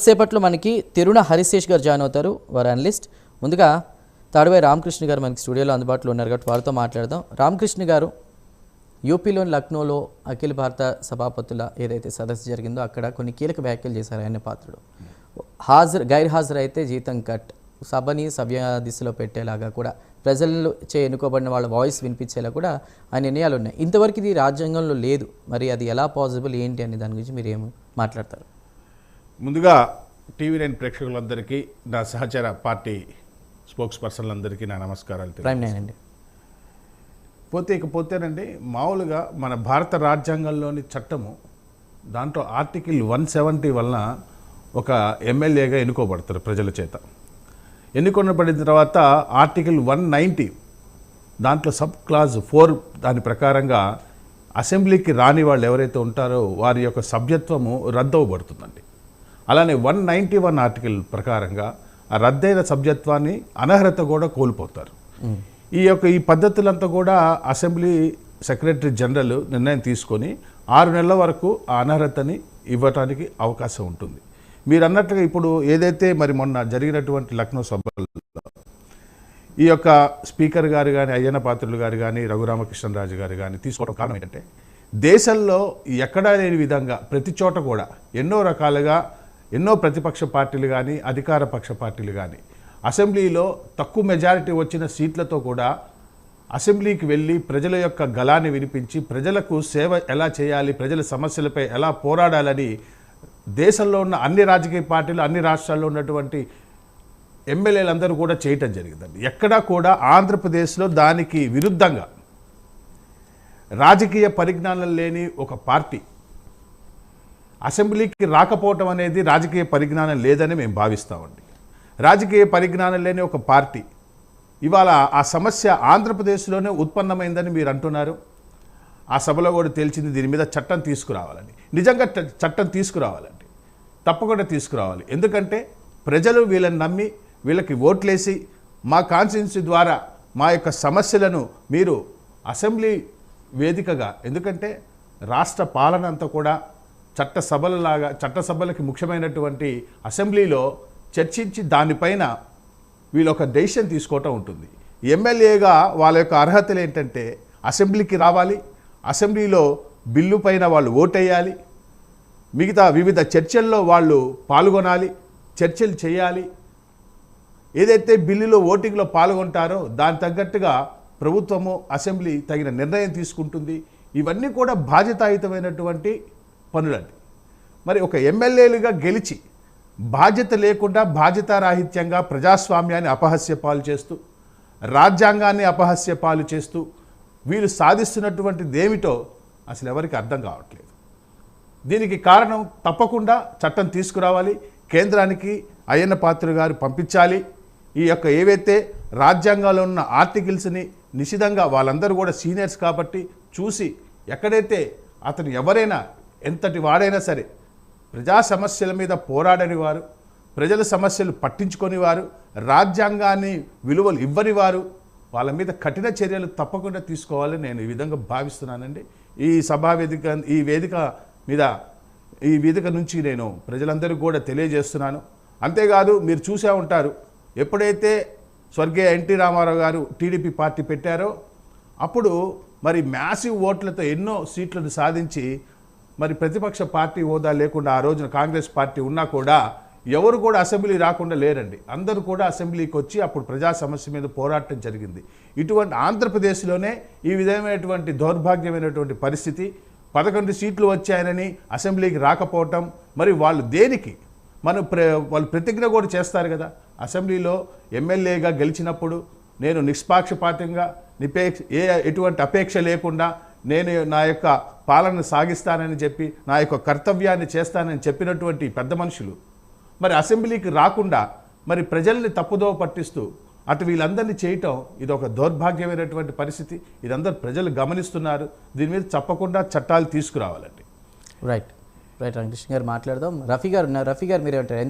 సేపట్లో మనకి తిరుణ హరిశేష్ గారు జాయిన్ అవుతారు. వారు అనలిస్ట్. ముందుగా తాడువాయి రామకృష్ణ గారు మనకి స్టూడియోలో అందుబాటులో ఉన్నారు కాబట్టి వారితో మాట్లాడదాం. రామకృష్ణ గారు, యూపీలోని లక్నోలో అఖిల భారత సభాపతుల ఏదైతే సదస్సు జరిగిందో అక్కడ కొన్ని కీలక వ్యాఖ్యలు చేశారు ఆయన పాత్రుడు. గైర్ హాజరు అయితే జీతం కట్, సభని సభ్య దిశలో పెట్టేలాగా కూడా ప్రజలు ఎన్నుకోబడిన వాళ్ళ వాయిస్ వినిపించేలా కూడా ఆయన నిర్ణయాలు ఉన్నాయి. ఇంతవరకు ఇది రాజ్యాంగంలో లేదు. మరి అది ఎలా పాసిబుల్ ఏంటి అనే దాని గురించి మీరు ఏమి మాట్లాడతారు? ముందుగా టీవీ9 ప్రేక్షకులందరికీ, నా సహచర పార్టీ స్పోక్స్ పర్సన్లందరికీ నా నమస్కారాలు. ఇకపోతేనండి మామూలుగా మన భారత రాజ్యాంగంలోని చట్టము దాంట్లో ఆర్టికల్ 170 వలన ఒక ఎమ్మెల్యేగా ఎన్నుకోబడతారు ప్రజల చేత. ఎన్నుకొనబడిన తర్వాత ఆర్టికల్ 190 దాంట్లో సబ్ క్లాజ్ 4 దాని ప్రకారంగా అసెంబ్లీకి రాని వాళ్ళు ఎవరైతే ఉంటారో వారి యొక్క సభ్యత్వము రద్దవబడుతుందండి. అలానే 191 ఆర్టికల్ ప్రకారంగా ఆ రద్దయిన సభ్యత్వాన్ని అనర్హత కూడా కోల్పోతారు. ఈ పద్ధతులంతా కూడా అసెంబ్లీ సెక్రటరీ జనరల్ నిర్ణయం తీసుకొని 6 నెలల వరకు ఆ అనర్హతని ఇవ్వటానికి అవకాశం ఉంటుంది. మీరు అన్నట్లుగా ఇప్పుడు ఏదైతే మరి మొన్న జరిగినటువంటి లక్నో సభలో ఈ యొక్క స్పీకర్ గారు కానీ, అయ్యన్న పాత్రులు గారు కానీ, రఘురామకృష్ణరాజు గారు కానీ తీసుకోవడం కారణం ఏంటంటే, దేశంలో ఎక్కడా లేని విధంగా ప్రతి చోట కూడా ఎన్నో రకాలుగా ఎన్నో ప్రతిపక్ష పార్టీలు కానీ, అధికార పక్ష పార్టీలు కానీ అసెంబ్లీలో తక్కువ మెజారిటీ వచ్చిన సీట్లతో కూడా అసెంబ్లీకి వెళ్ళి ప్రజల యొక్క గళాన్ని వినిపించి ప్రజలకు సేవ ఎలా చేయాలి, ప్రజల సమస్యలపై ఎలా పోరాడాలని దేశంలో ఉన్న అన్ని రాజకీయ పార్టీలు, అన్ని రాష్ట్రాల్లో ఉన్నటువంటి ఎమ్మెల్యేలందరూ కూడా చేయటం జరిగిందండి. ఎక్కడా కూడా ఆంధ్రప్రదేశ్లో దానికి విరుద్ధంగా రాజకీయ పరిజ్ఞానం లేని ఒక పార్టీ అసెంబ్లీకి రాకపోవటం అనేది రాజకీయ పరిజ్ఞానం లేదని మేము భావిస్తామండి. రాజకీయ పరిజ్ఞానం లేని ఒక పార్టీ ఇవాళ ఆ సమస్య ఆంధ్రప్రదేశ్లోనే ఉత్పన్నమైందని మీరు అంటున్నారు. ఆ సభలో కూడా తేల్చింది దీని మీద చట్టం తీసుకురావాలని. నిజంగా చట్టం తీసుకురావాలండి, తప్పకుండా తీసుకురావాలి. ఎందుకంటే ప్రజలు వీళ్ళని నమ్మి వీళ్ళకి ఓట్లేసి మా కాన్స్టిట్యున్సీ ద్వారా మా యొక్క సమస్యలను మీరు అసెంబ్లీ వేదికగా, ఎందుకంటే రాష్ట్ర పాలన అంతా కూడా చట్టసభలకి ముఖ్యమైనటువంటి అసెంబ్లీలో చర్చించి దానిపైన వీళ్ళు ఒక డెసిషన్ తీసుకోవటం ఉంటుంది. ఎమ్మెల్యేగా వాళ్ళ యొక్క అర్హతలు ఏంటంటే అసెంబ్లీకి రావాలి, అసెంబ్లీలో బిల్లు పైన వాళ్ళు ఓటేయాలి, మిగతా వివిధ చర్చల్లో వాళ్ళు పాల్గొనాలి, చర్చలు చేయాలి. ఏదైతే బిల్లులో ఓటింగ్లో పాల్గొంటారో దాని తగ్గట్టుగా ప్రభుత్వము, అసెంబ్లీ తగిన నిర్ణయం తీసుకుంటుంది. ఇవన్నీ కూడా బాధ్యతాయుతమైనటువంటి పనులండి. మరి ఒక ఎమ్మెల్యేలుగా గెలిచి బాధ్యత లేకుండా బాధ్యతారాహిత్యంగా ప్రజాస్వామ్యాన్ని అపహాస్య పాలు చేస్తూ, రాజ్యాంగాన్ని అపహాస్య పాలు చేస్తూ వీళ్ళు సాధిస్తున్నటువంటిది ఏమిటో అసలు ఎవరికి అర్థం కావట్లేదు. దీనికి కారణం తప్పకుండా చట్టం తీసుకురావాలి, కేంద్రానికి అయ్యన్న పాత్రుడు గారు పంపించాలి. ఈ యొక్క ఏవైతే రాజ్యాంగంలో ఉన్న ఆర్టికల్స్ని నిశితంగా వాళ్ళందరూ కూడా సీనియర్స్ కాబట్టి చూసి, ఎక్కడైతే అతను ఎవరైనా ఎంతటి వాడైనా సరే ప్రజా సమస్యల మీద పోరాడని వారు, ప్రజల సమస్యలు పట్టించుకొని వారు, రాజ్యాంగాన్ని విలువలు ఇవ్వని వారు, వాళ్ళ మీద కఠిన చర్యలు తప్పకుండా తీసుకోవాలని నేను ఈ విధంగా భావిస్తున్నానండి. ఈ సభా వేదిక, ఈ వేదిక నుంచి నేను ప్రజలందరికీ కూడా తెలియజేస్తున్నాను. అంతేకాదు, మీరు చూసే ఉంటారు, ఎప్పుడైతే స్వర్గీయ ఎన్టీ రామారావు గారు టీడీపీ పార్టీ పెట్టారో అప్పుడు మరి మ్యాసివ్ ఓట్లతో ఎన్నో సీట్లను సాధించి మరి ప్రతిపక్ష పార్టీ హోదా లేకుండా ఆ రోజున కాంగ్రెస్ పార్టీ ఉన్నా కూడా ఎవరు కూడా అసెంబ్లీ రాకుండా లేరండి. అందరూ కూడా అసెంబ్లీకి వచ్చి అప్పుడు ప్రజా సమస్య మీద పోరాటం జరిగింది. ఇటువంటి ఆంధ్రప్రదేశ్లోనే ఈ విధమైనటువంటి దౌర్భాగ్యమైనటువంటి పరిస్థితి, 11 సీట్లు వచ్చాయనని అసెంబ్లీకి రాకపోవటం, మరి వాళ్ళు దేనికి వాళ్ళు ప్రతిజ్ఞ కూడా చేస్తారు కదా అసెంబ్లీలో. ఎమ్మెల్యేగా గెలిచినప్పుడు నేను నిష్పాక్షపాతంగా ఎటువంటి అపేక్ష లేకుండా నేను నా యొక్క పాలన సాగిస్తానని చెప్పి నా యొక్క కర్తవ్యాన్ని చేస్తానని చెప్పినటువంటి పెద్ద మనుషులు మరి అసెంబ్లీకి రాకుండా మరి ప్రజల్ని తప్పుదోవ పట్టిస్తూ అటు వీళ్ళందరినీ చేయటం ఇది ఒక దౌర్భాగ్యమైనటువంటి పరిస్థితి. ఇదందరూ ప్రజలు గమనిస్తున్నారు. దీని మీద తప్పకుండా చట్టాలు తీసుకురావాలండి. రైట్ రైట్ రామకృష్ణ గారు మాట్లాడదాం. రఫీ గారు మీరేమంటారు?